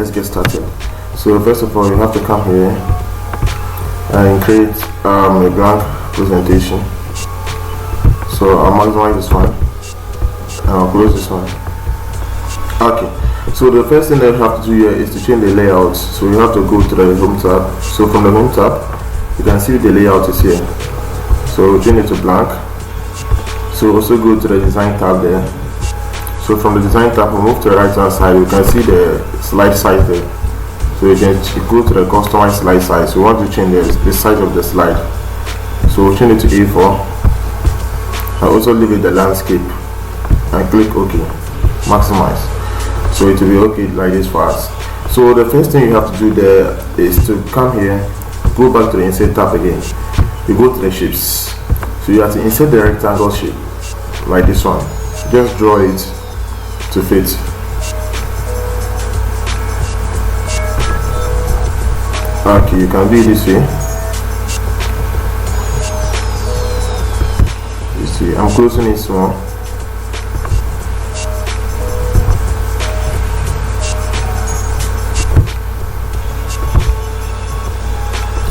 let's get started. So first of all, you have to come here and create a blank presentation. So I'll maximize this one and I'll close this one. Okay, so the first thing that you have to do here is to change the layout. So you have to go to the home tab. So from the home tab, you can see the layout is here. So change it to blank. So also go to the design tab there. So from the design tab, we move to the right hand side. You can see the slide size there. So you can go to the customize slide size. So we want to change the size of the slide. So we'll change it to A4. I also leave it the landscape and click OK. Maximize. So it will be okay like this for us. So the first thing you have to do there is to come here, go back to the insert tab again. You go to the shapes. So you have to insert the rectangle shape like this one. Just draw it to fit. Okay, you can do it this way. You see, I'm closing it small.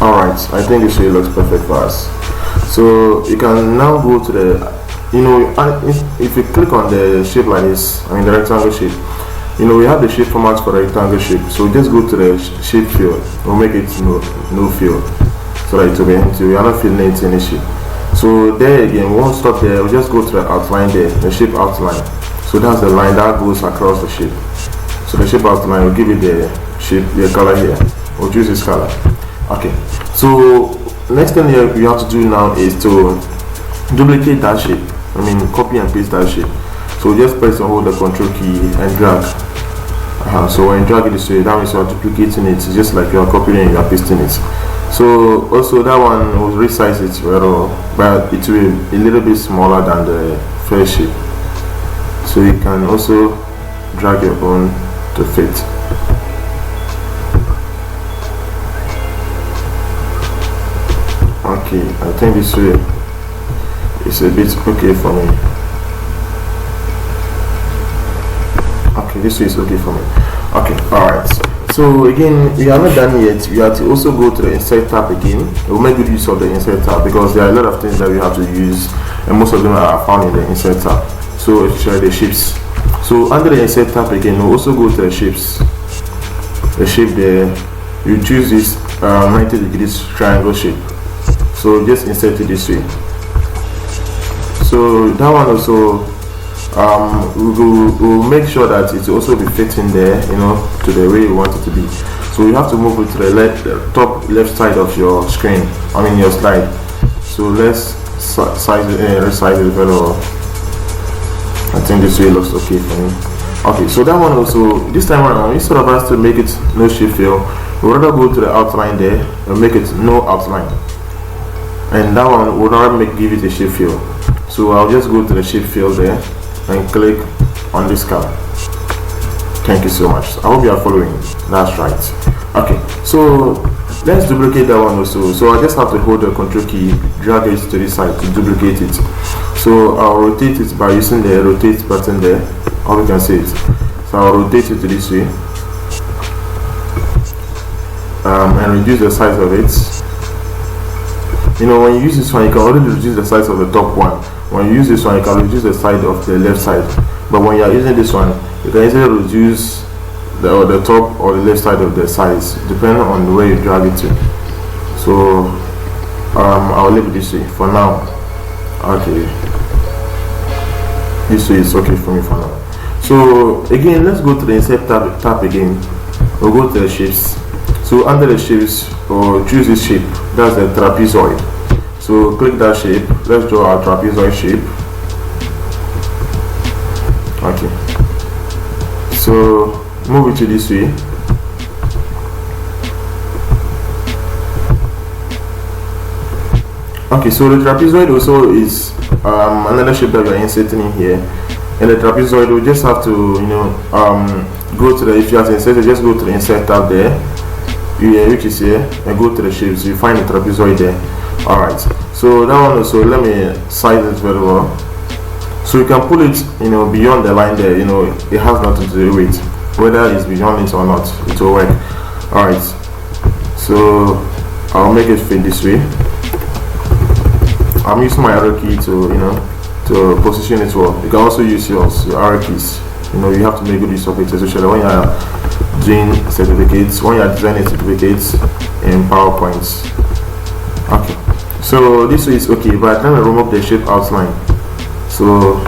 Alright, I think this way looks perfect for us. So you can now go to the, if you click on the shape like this, the rectangle shape, we have the shape format for the rectangle shape. So just go to the shape field. We'll make it no field, so that it will be empty. We are not filling it any shape. So there again, we won't stop there. We'll just go to the outline there, the shape outline. So that's the line that goes across the shape. So the shape outline will give it the shape, the color here. We'll choose this color. Okay. So next thing you have to do now is to duplicate that shape. Copy and paste that shape. So just press and hold the control key and drag. So when you drag it this way, that means you are duplicating it, just like you are copying and you are pasting it. So also that one will resize it well, but it will be a little bit smaller than the first shape. So you can also drag your own to fit. Okay, I think this way is a bit okay for me. Okay, this way is okay for me. Okay, alright. So again, we are not done yet. We have to also go to the insert tab again. We'll make good use of the insert tab because there are a lot of things that we have to use, and most of them are found in the insert tab. So especially the shapes. So under the insert tab again, we'll also go to the shapes. The shape there, you choose this 90 degrees triangle shape. So just insert it this way. So that one also we'll make sure that it will also be fitting there, to the way you want it to be. So you have to move it to the top left side of your screen, your slide. So let's resize it better. I think this way looks okay for me. Okay, so that one also, this time around, instead of us to make it no shape fill, we'll rather go to the outline there and make it no outline. And that one will not give it a shape fill. So I'll just go to the shape fill there and click on this color. Thank you so much. I hope you are following. That's right. Okay, so let's duplicate that one also. So I just have to hold the control key, drag it to this side to duplicate it. So I'll rotate it by using the rotate button there. Or you can see it. So I'll rotate it to this way and reduce the size of it. When you use this one, you can already reduce the size of the top one. When you use this one, you can reduce the side of the left side. But when you are using this one, you can easily reduce the top or the left side of the size, depending on where you drag it to. So I'll leave it this way for now. Okay, this way is okay for me for now. So again, let's go to the insert tab again. We'll go to the shapes. So under the shapes, or choose this shape. That's the trapezoid. So click that shape. Let's draw our trapezoid shape. Okay. So move it to this way. Okay, so the trapezoid also is another shape that we are inserting in here. And the trapezoid, we just have to, go to the, if you have to insert it, just go to the insert tab there, which is here, and go to the shapes. You find the trapezoid there. Alright, so that one also, let me size it very well. So you can pull it, beyond the line there, it has nothing to do with. whether it's beyond it or not, it will work. Alright, so I'll make it fit this way. I'm using my arrow key to to position it well. You can also use your arrow keys. You have to make good use of it, especially when you are doing certificates, when you are designing certificates in PowerPoint. Okay, so this way is okay, but let me remove the shape outline. So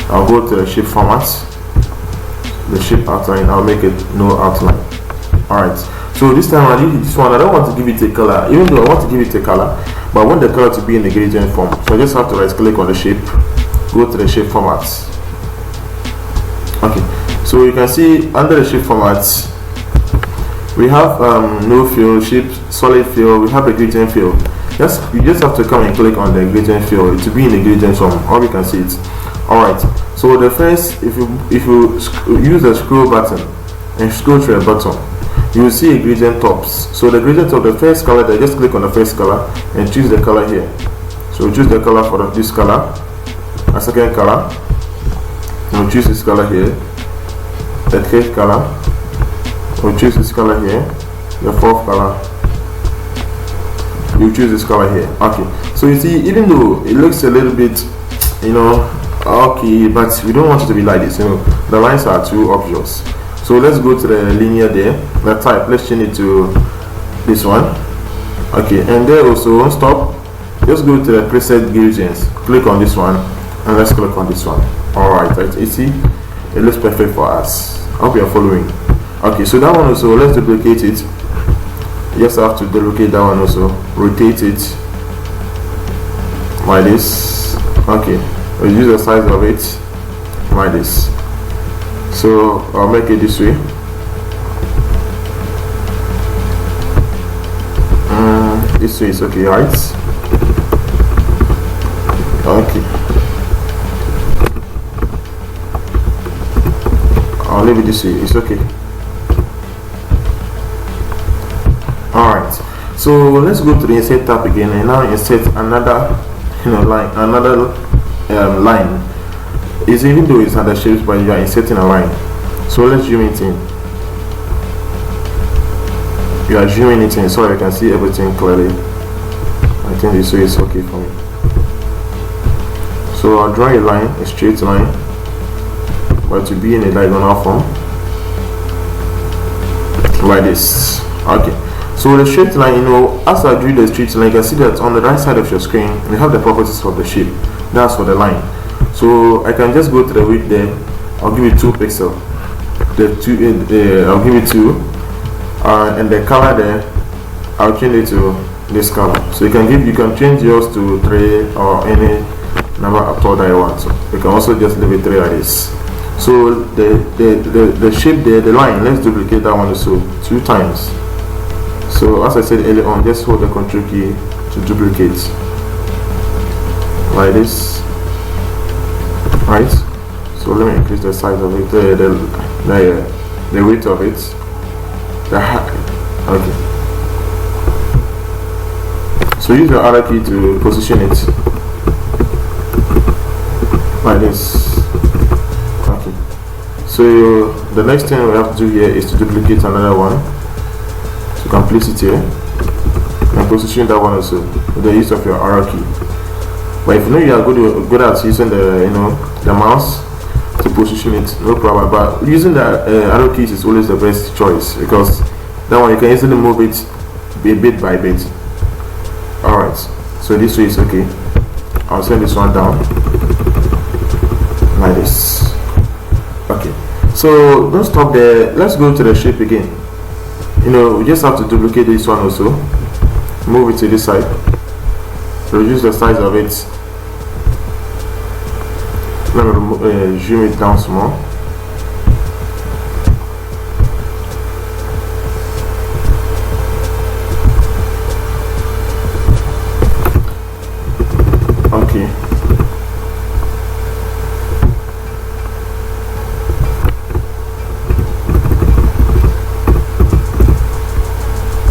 I'll go to the shape format, the shape outline. I'll make it no outline. Alright, so this time I need this one. I don't want to give it a color, even though I want to give it a color, but I want the color to be in a gradient form. So I just have to right click on the shape, go to the shape formats. Okay, so you can see under the shape formats we have no fill, shape, solid fill, we have a gradient fill. You just have to come and click on the gradient fill to be in the gradient form, or we can see it. Alright, so the first, if you use the scroll button and scroll to the bottom, you will see a gradient tops. So the gradient of the first color there, just click on the first color and choose the color here. So choose the color for this color, a second color, we'll choose this color here, the third color, we'll choose this color here, the fourth color, you choose this color here. Okay, so you see, even though it looks a little bit okay, but we don't want it to be like this. The lines are too obvious. So let's go to the linear there, the type, let's change it to this one. Okay, and there also won't stop, just go to the preset gradients, click on this one, and let's click on this one. Alright, you see, it looks perfect for us. I hope you are following. Okay, so that one also, let's duplicate it. You just have to duplicate that one also, rotate it like this. Okay, we'll use the size of it like this. So I'll make it this way. This way is okay, right? Okay, I'll leave it this way, it's okay. Alright, so let's go to the insert tab again and now insert another line, line. It's even though it's under shapes, but you are inserting a line. So let's zoom it in. You are zooming it in so you can see everything clearly. I think this way is okay for me. So I'll draw a line, a straight line, but to be in a diagonal form like this. Okay, so the straight line, as I drew the straight line, you can see that on the right side of your screen we have the properties of the shape. That's for the line. So I can just go to the width there. I'll give it 2 pixels. I'll give it 2, and the color there, I'll change it to this color. So you can change yours to 3 or any number at all that you want. So you can also just leave it 3 like this. So the shape there, the line, let's duplicate that one also 2 times. So as I said earlier on, just hold the Ctrl key to duplicate like this. Right, so let me increase the size of it, the weight of it, okay. So use your arrow key to position it like this. Okay, so the next thing we have to do here is to duplicate another one. So you can place it here and position that one also with the use of your arrow key. But if you are good at using the mouse to position it, no problem. But using the arrow keys is always the best choice, because that one you can easily move it bit by bit. Alright, so this way is okay. I'll send this one down like this. Okay, so don't stop there. Let's go to the shape again. We just have to duplicate this one also, move it to this side, reduce the size of it. Let me zoom it down small. Okay.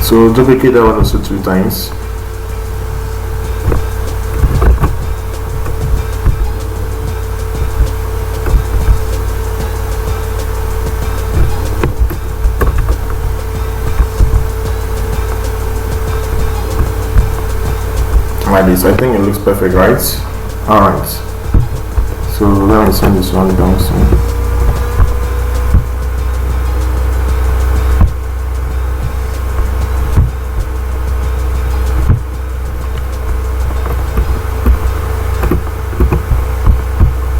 So duplicate that one also 2 times. like this. I think it looks perfect, right? Alright, so let me send this one down soon.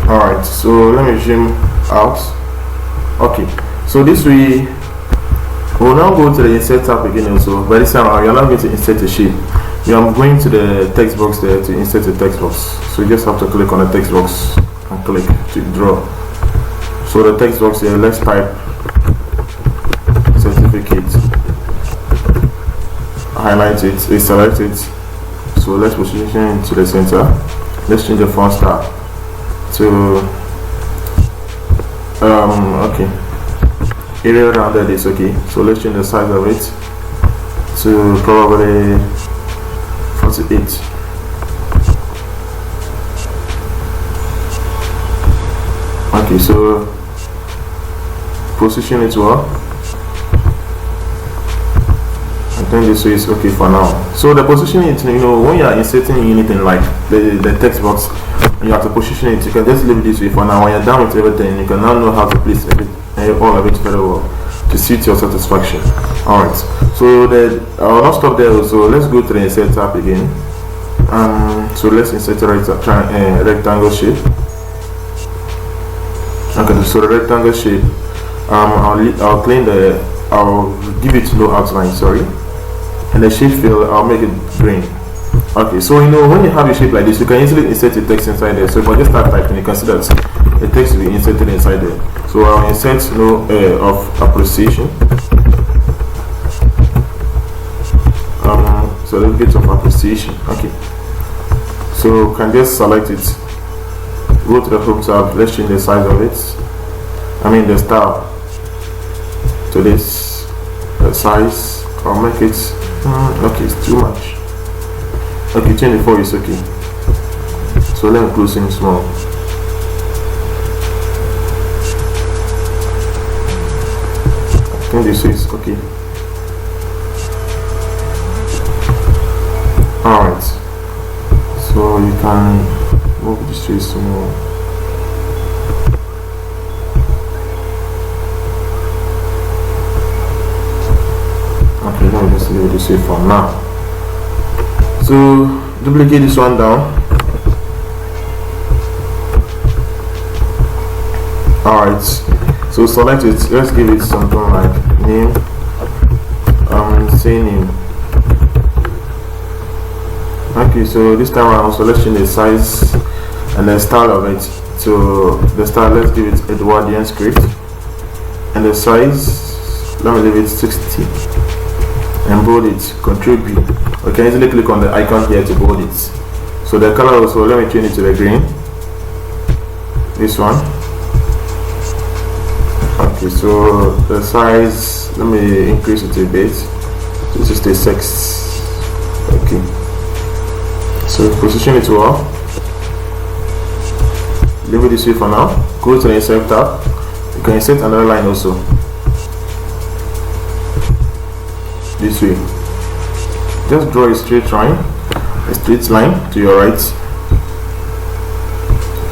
Alright, so let me zoom out. Okay, so this we will now go to the insert tab again also, but this time you're not going to insert a shape. You are going to the text box there to insert the text box. So you just have to click on the text box and click to draw. So the text box here, let's type certificate. Highlight it, select it. So let's position it to the center. Let's change the font style to okay, area rounded is okay. So let's change the size of it to probably 48. Okay, so position it well. I think this way is okay for now. So the positioning it, you know, when you are inserting anything like the text box, you have to position it. You can just leave it this way for now. When you're done with everything, you can now know how to place all of it very well to suit your satisfaction. Alright, so I'll not stop there. So let's go to the insert tab again. So let's insert a rectangle shape. Okay, so the rectangle shape, I'll give it no outline, sorry, and the shape fill, I'll make it green. Okay, so you know, when you have a shape like this, you can easily insert a text inside there. So if I just start typing, you can see that the text will be inserted inside there. So I'll insert no of appreciation. So let's get of appreciation. Okay, so can just select it, go to the home tab, let's change the size of it, I mean the style to this size. I'll make it okay, it's too much. Okay, 24 is okay. So let me close in small. I think this is okay. Alright, so you can move this way some more. Okay, let me just leave it this way for now. So duplicate this one down. Alright, so select it. Let's give it something like name. Say name. Okay, so this time around, so let's change the size and the style of it. So the style, let's give it Edwardian script, and the size, let me leave it 60, and bold it, Ctrl B. You can easily click on the icon here to bold it. So the color also, let me change it to the green, this one. Okay, so the size, let me increase it a bit, this is the 6. Okay, so position it well, leave it this way for now. Go to the insert tab, you can insert another line also, this way. Just draw a straight line to your right.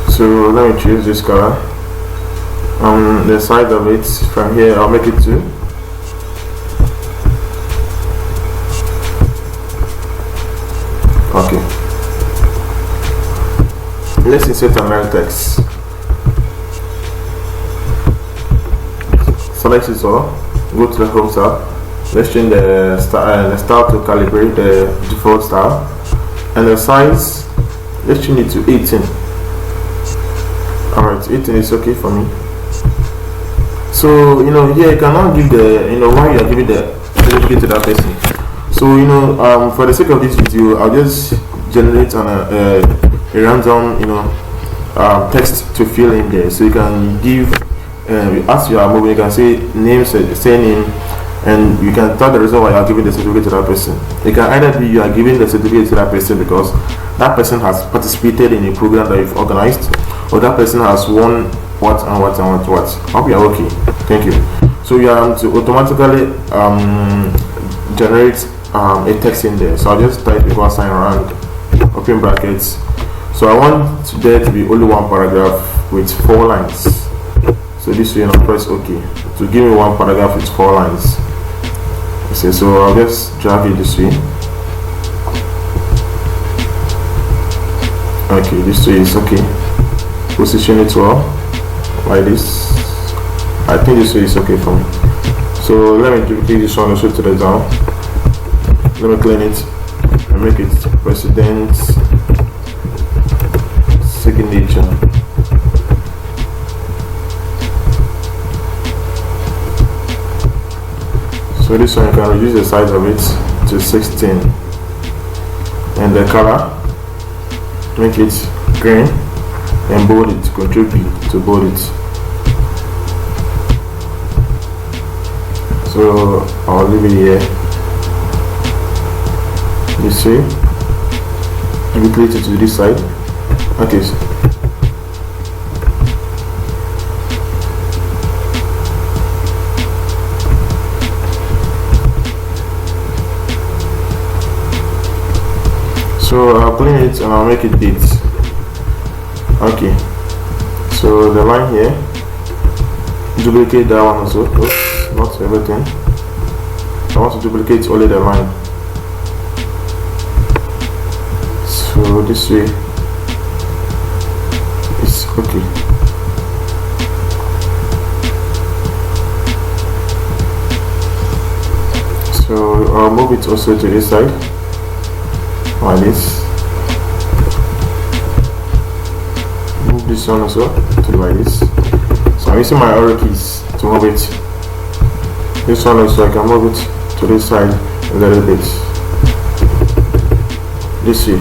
So let me choose this color. The size of it from here, I'll make it 2. Okay, let's insert another text. Select it all, go to the home tab. Let's change the style to calibrate the default style, and the size, let's change it to 18. Alright, 18 is okay for me. So you know, here you cannot give the, you know, why you are giving the certificate to that person. So you know, for the sake of this video, I'll just generate a random, you know, text to fill in there. So you can give, as you are moving, you can say name, say name, and you can tell the reason why you are giving the certificate to that person. It can either be you are giving the certificate to that person because that person has participated in a program that you've organized, or that person has won what and what and what. Hope you are okay. Thank you. So you are to automatically generate a text in there. So I'll just type equal sign around open brackets. So I want there to be only one paragraph with 4 lines. So this way, I'll press OK to give me one paragraph with 4 lines. Okay, so I'll just drag it this way. Okay, this way is okay. Position it well, like this. I think this way is okay for me. So let me duplicate this one also to the down. Let me clean it and make it president signature. So this one you can reduce the size of it to 16, and the color, make it green, and bold it, Ctrl B to bold it. So I'll leave it here. This way. Duplicate it to this side. Okay. So I'll clean it and I'll make it date. Okay. So the line here, duplicate that one also. Oops, not everything. I want to duplicate only the line. So this way it's okay. So I'll move it also to this side, like this. Move this one also to like this. So I'm using my arrow keys to move it. This one also I can move it to this side a little bit. This way.